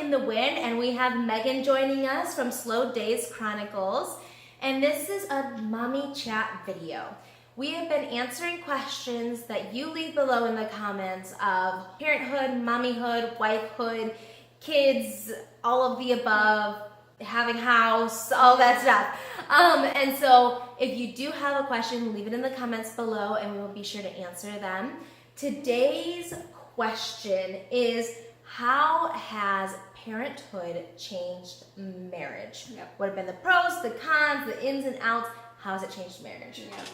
in the Wind, and we have Megan joining us from Slow Days Chronicles. And this is a mommy chat video. We have been answering questions that you leave below in the comments of parenthood, mommyhood, wifehood, kids, all of the above, having house, all that stuff. And so if you do have a question, leave it in the comments below and we will be sure to answer them. Today's question is, how has parenthood changed marriage? Yep. What have been the pros, the cons, the ins and outs? How has it changed marriage? Yep.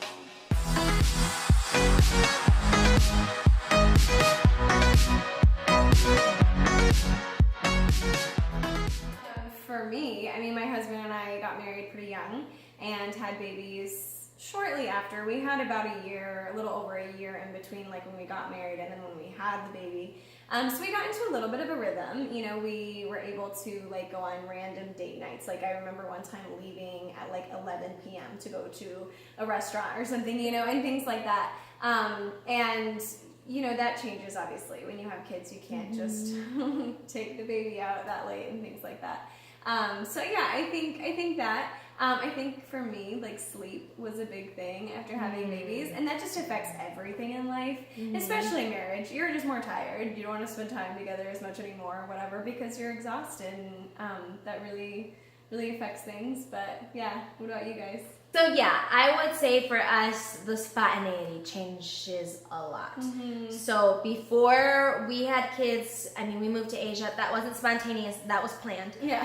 For me, I mean, my husband and I got married pretty young and had babies shortly after. We had about a year, a little over a year in between, like when we got married and then when we had the baby. So we got into a little bit of a rhythm. You know, we were able to like go on random date nights. Like I remember one time leaving at like 11 p.m. to go to a restaurant or something, you know, and things like that. And you know, that changes obviously when you have kids. You can't just take the baby out that late and things like that. So yeah, I think that. I think for me, like sleep was a big thing after having babies, and that just affects everything in life, especially marriage. You're just more tired. You don't want to spend time together as much anymore or whatever because you're exhausted, and that really affects things. But yeah, what about you guys? So yeah, I would say for us, the spontaneity changes a lot. So before we had kids, I mean, we moved to Asia. That wasn't spontaneous. That was planned. Yeah.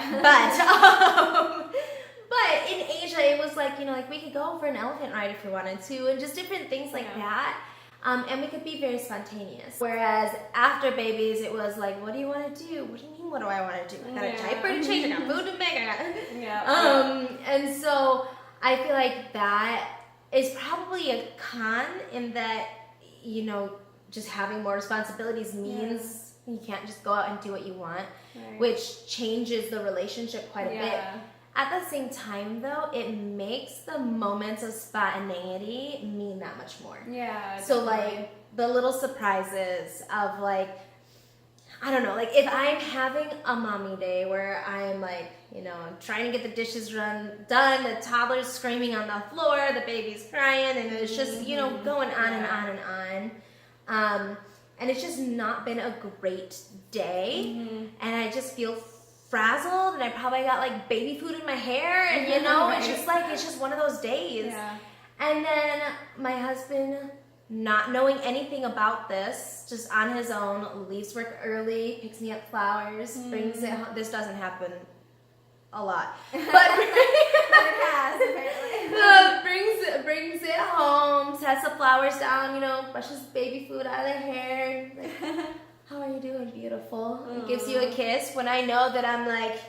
But in Asia, it was like, you know, like we could go for an elephant ride if we wanted to, and just different things like that. And we could be very spontaneous. Whereas after babies, it was like, what do you want to do? What do you mean, what do I want to do? I got a diaper to change. I got food to make. And so I feel like that is probably a con in that, you know, just having more responsibilities means you can't just go out and do what you want, which changes the relationship quite a bit. At the same time, though, it makes the moments of spontaneity mean that much more. Yeah. So, like, the little surprises of, like, I don't know, like, if I'm having a mommy day where I'm, like, you know, I'm trying to get the dishes done, the toddler's screaming on the floor, the baby's crying, and it's just, you know, going on and on and on. And it's just not been a great day, and I just feel frazzled, and I probably got like baby food in my hair, and you know, it's just like, it's just one of those days. And then my husband, not knowing anything about this, just on his own, leaves work early, picks me up flowers, brings it home. This doesn't happen a lot, but it has apparently. brings it home, sets the flowers down, you know, brushes baby food out of their hair. Like, how are you doing, beautiful? It gives you a kiss when I know that I'm like,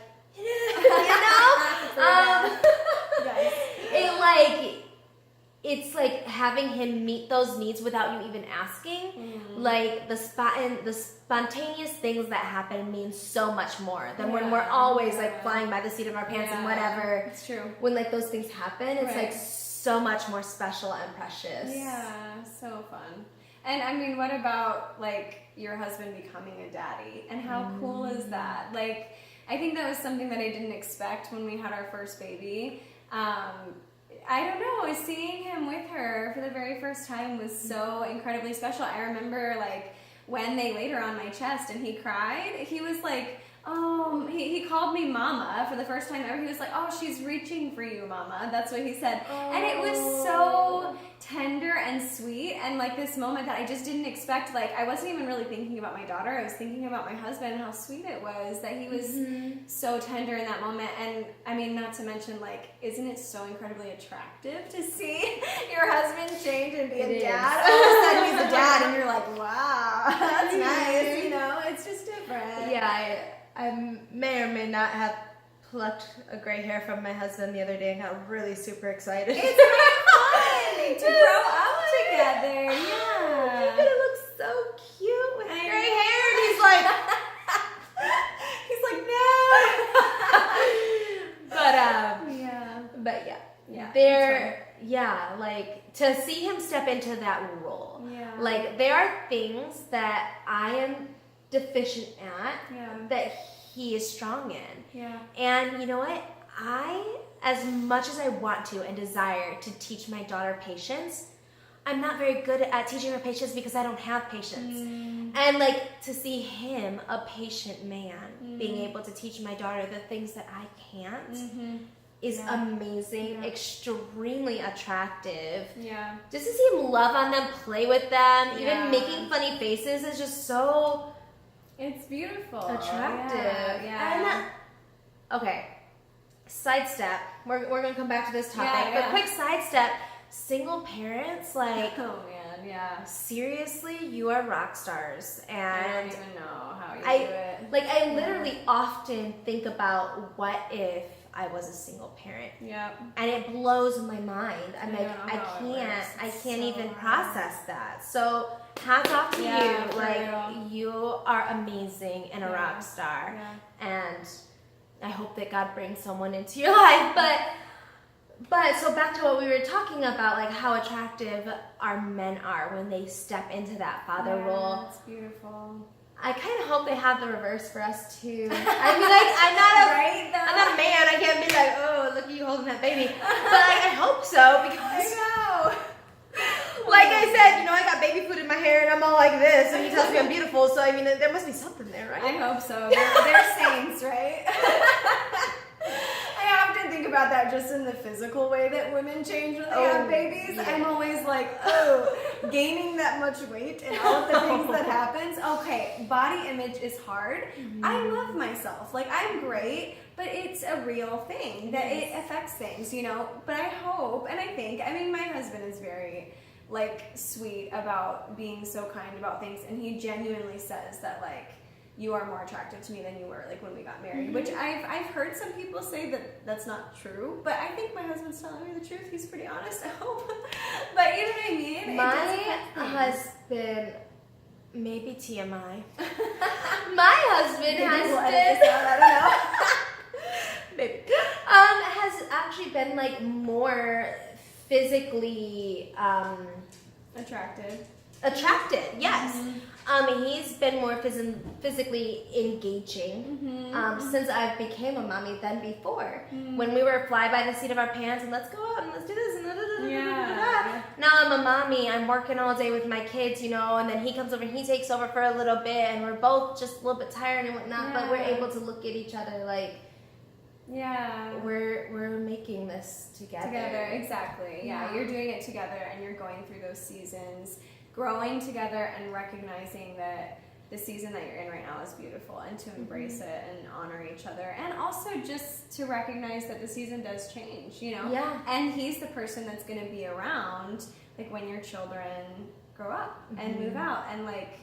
it's like having him meet those needs without you even asking. Like the spontaneous things that happen mean so much more than when we're always like flying by the seat of our pants and whatever. It's true. When like those things happen, it's like so much more special and precious. Yeah, so fun. And I mean, what about like your husband becoming a daddy? And how cool is that? Like, I think that was something that I didn't expect when we had our first baby. I don't know, seeing him with her for the very first time was so incredibly special. I remember like when they laid her on my chest and he cried, he was like, oh, he called me mama for the first time ever. He was like, oh, she's reaching for you, mama. That's what he said. And it was so tender and sweet, and like this moment that I just didn't expect. Like, I wasn't even really thinking about my daughter. I was thinking about my husband and how sweet it was that he was so tender in that moment. And I mean, not to mention, like, isn't it so incredibly attractive to see your husband change and be a dad? All of a sudden he's a dad and you're like, wow, that's nice, you know? It's just different. Yeah, I may or may not have plucked a gray hair from my husband the other day and got really super excited. It's fun to grow up together. Yeah. You're gonna look so cute with gray hair. And he's like, no. But yeah, like to see him step into that role. Yeah. Like there are things that I am deficient at that he is strong in. Yeah. And you know what? As much as I want to and desire to teach my daughter patience, I'm not very good at teaching her patience because I don't have patience. And like to see him, a patient man, being able to teach my daughter the things that I can't is amazing, extremely attractive. Yeah. Just to see him love on them, play with them, even making funny faces is just so it's beautiful. Attractive. Yeah. And okay. Sidestep. We're gonna come back to this topic, Yeah. but quick sidestep. Single parents, like, oh man, yeah. seriously, you are rock stars, and I don't even know how you do it. Like, I literally often think about what if I was a single parent. Yep. And it blows my mind. I'm like, I I can't so even hard. process that. So hats off to Yeah, you. for Like, real. you are amazing and a rock star. Yeah. And I hope that God brings someone into your life. But so back to what we were talking about, like how attractive our men are when they step into that father role. It's beautiful. I kind of hope they have the reverse for us too. I mean, like, I'm not a man. I can't be like, oh, look at you holding that baby. But like, I hope so because I know. like I said, you know, I got baby food in my hair and I'm all like this, and he tells me I'm beautiful. So I mean, there must be something there, right? I hope so. They're saints, right? I often think about that just in the physical way that women change when they have babies. Yeah. I'm always like, gaining that much weight and all of the things that happens. Okay, body image is hard. I love myself. Like, I'm great, but it's a real thing that it affects things, you know? But I hope, and I think, I mean, my husband is very, like, sweet about being so kind about things, and he genuinely says that, like, you are more attractive to me than you were like when we got married, which I've heard some people say that that's not true, but I think my husband's telling me the truth. He's pretty honest, I hope. But you know what I mean? My husband, maybe TMI. My husband has actually been like more physically attracted, yes. He's been more physically engaging since I became a mommy than before. When we were fly by the seat of our pants and let's go out and let's do this and Now I'm a mommy. I'm working all day with my kids, you know, and then he comes over and he takes over for a little bit, and we're both just a little bit tired and whatnot, but we're able to look at each other like, we're making this together. Exactly. Yeah, you're doing it together, and you're going through those seasons, growing together, and recognizing that the season that you're in right now is beautiful, and to embrace it and honor each other, and also just to recognize that the season does change, you know? Yeah. And he's the person that's going to be around, like, when your children grow up and move out and, like,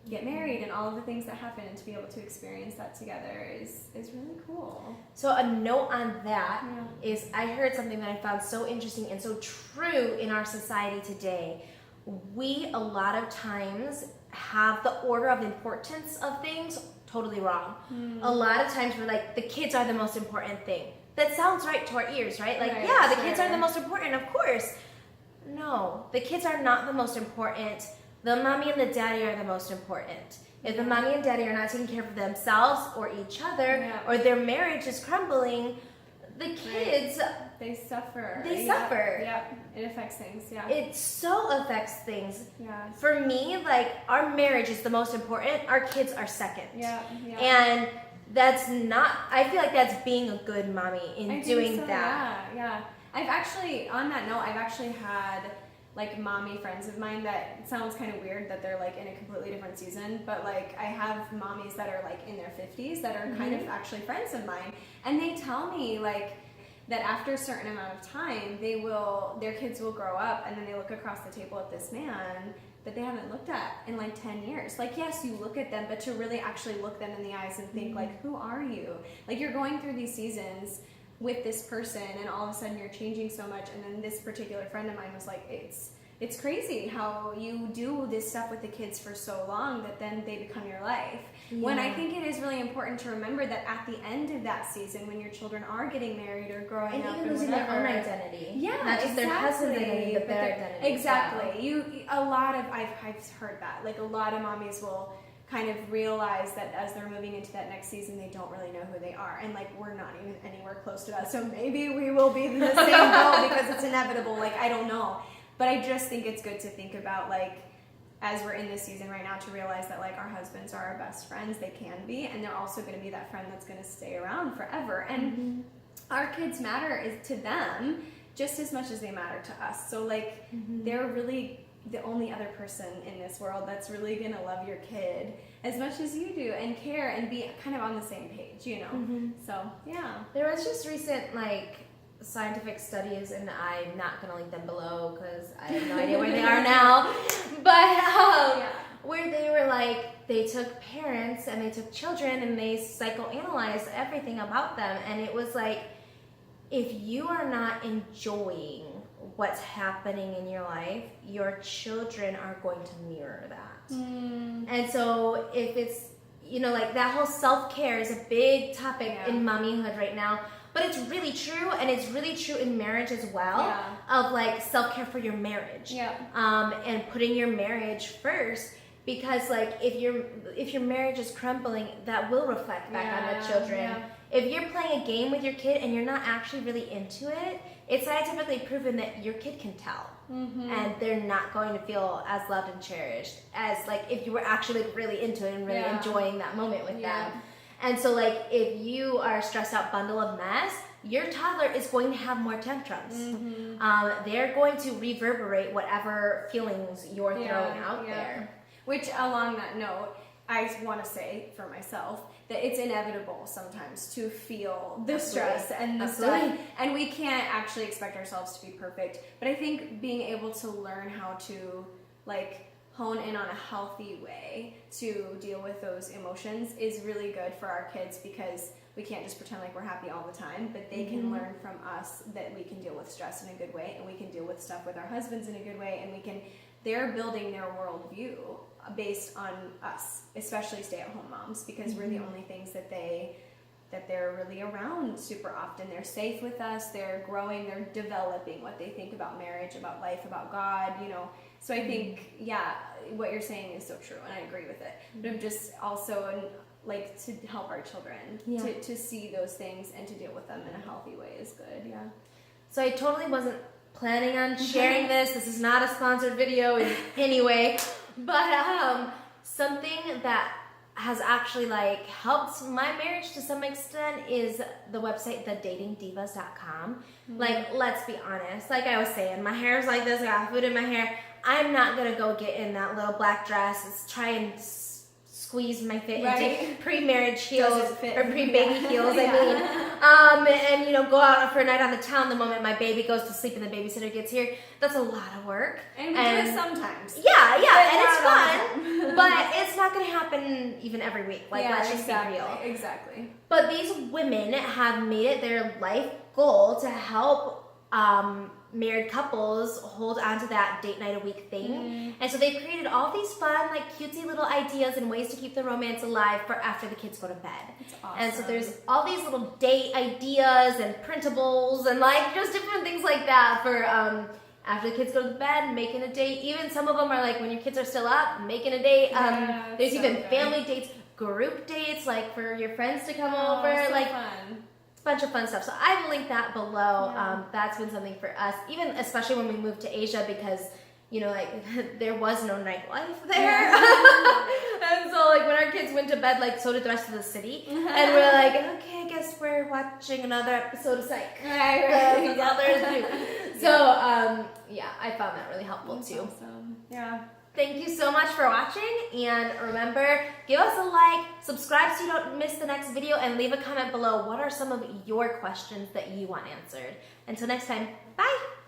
get married and all of the things that happen, and to be able to experience that together is really cool. So a note on that is I heard something that I found so interesting and so true in our society today. We a lot of times have the order of importance of things totally wrong. A lot of times we're like, the kids are the most important thing. That sounds right to our ears, right? Like, the kids are the most important, of course. No, the kids are not the most important. The mommy and the daddy are the most important. If the mommy and daddy are not taking care of themselves or each other, or their marriage is crumbling, the kids... They suffer. Yep. It affects things, It so affects things. Yeah. For me, like, our marriage is the most important. Our kids are second. Yeah. And that's not... I feel like that's being a good mommy in doing that. Yeah. I've actually, on that note, I've actually had... like mommy friends of mine that sounds kind of weird that they're like in a completely different season, but like I have mommies that are like in their 50s that are kind of actually friends of mine, and they tell me like that after a certain amount of time their kids will grow up, and then they look across the table at this man that they haven't looked at in like 10 years. Like, yes, you look at them, but to really actually look them in the eyes and think like, who are you? Like, you're going through these seasons with this person, and all of a sudden you're changing so much. And then this particular friend of mine was like, it's crazy how you do this stuff with the kids for so long that then they become your life. When I think it is really important to remember that at the end of that season, when your children are getting married or growing up and even losing their own identity, not just their husband's identity, but their identity. Exactly. I've heard that, like, a lot of mommies will kind of realize that as they're moving into that next season, they don't really know who they are. And like, we're not even anywhere close to that. So maybe we will be in the same boat because it's inevitable. Like, I don't know. But I just think it's good to think about, like, as we're in this season right now, to realize that like our husbands are our best friends. They can be, and they're also going to be that friend that's going to stay around forever. And our kids matter to them just as much as they matter to us. So like, they're really the only other person in this world that's really gonna love your kid as much as you do and care and be kind of on the same page, you know. So yeah, there was just recent like scientific studies, and I'm not gonna link them below because I have no idea where they are now, but where they were like, they took parents and they took children and they psychoanalyzed everything about them, and it was like, if you are not enjoying what's happening in your life, your children are going to mirror that. And so if it's, you know, like that whole self-care is a big topic in mommyhood right now, but it's really true, and it's really true in marriage as well, of like self-care for your marriage, and putting your marriage first, because like if your marriage is crumbling, that will reflect back on the children. If you're playing a game with your kid and you're not actually really into it, it's scientifically proven that your kid can tell, and they're not going to feel as loved and cherished as like if you were actually like really into it and really enjoying that moment with them. And so like, if you are a stressed out bundle of mess, your toddler is going to have more tantrums. They're going to reverberate whatever feelings you're throwing out there. Which, along that note, I want to say for myself that it's inevitable sometimes to feel the stress and the stuff, and we can't actually expect ourselves to be perfect. But I think being able to learn how to like hone in on a healthy way to deal with those emotions is really good for our kids, because we can't just pretend like we're happy all the time, but they can learn from us that we can deal with stress in a good way, and we can deal with stuff with our husbands in a good way, and they're building their worldview based on us, especially stay-at-home moms, because we're the only things that they're really around super often. They're safe with us, they're growing, they're developing what they think about marriage, about life, about God, you know. So I think, what you're saying is so true, and I agree with it. But I'm just also like to help our children to see those things and to deal with them in a healthy way is good. So I totally wasn't planning on sharing this. This is not a sponsored video in any way, but something that has actually like helped my marriage to some extent is the website thedatingdivas.com. Like, let's be honest, like I was saying, my hair's like this, I got food in my hair. I'm not gonna go get in that little black dress and try and squeeze my fit into pre-marriage heels or pre-baby heels, I mean, and you know, go out for a night on the town the moment my baby goes to sleep and the babysitter gets here. That's a lot of work. And we do it sometimes. Yeah, and it's fun, but it's not going to happen even every week. Like, let's just be real. Exactly. But these women have made it their life goal to help married couples hold on to that date night a week thing. And so they've created all these fun, like cutesy little ideas and ways to keep the romance alive for after the kids go to bed. That's awesome. And so there's all these little date ideas and printables and like just different things like that for after the kids go to bed, making a date. Even some of them are like when your kids are still up, making a date. There's so even family dates, group dates, like for your friends to come over. So like fun. Bunch of fun stuff. So I will link that below. That's been something for us, even especially when we moved to Asia, because you know, like there was no nightlife there. And so like when our kids went to bed, like so did the rest of the city. And we're like, okay, I guess we're watching another episode of Psych. Right. So I found that really helpful too. Awesome. Yeah. Thank you so much for watching, and remember, give us a like, subscribe so you don't miss the next video, and leave a comment below. What are some of your questions that you want answered? Until next time, bye!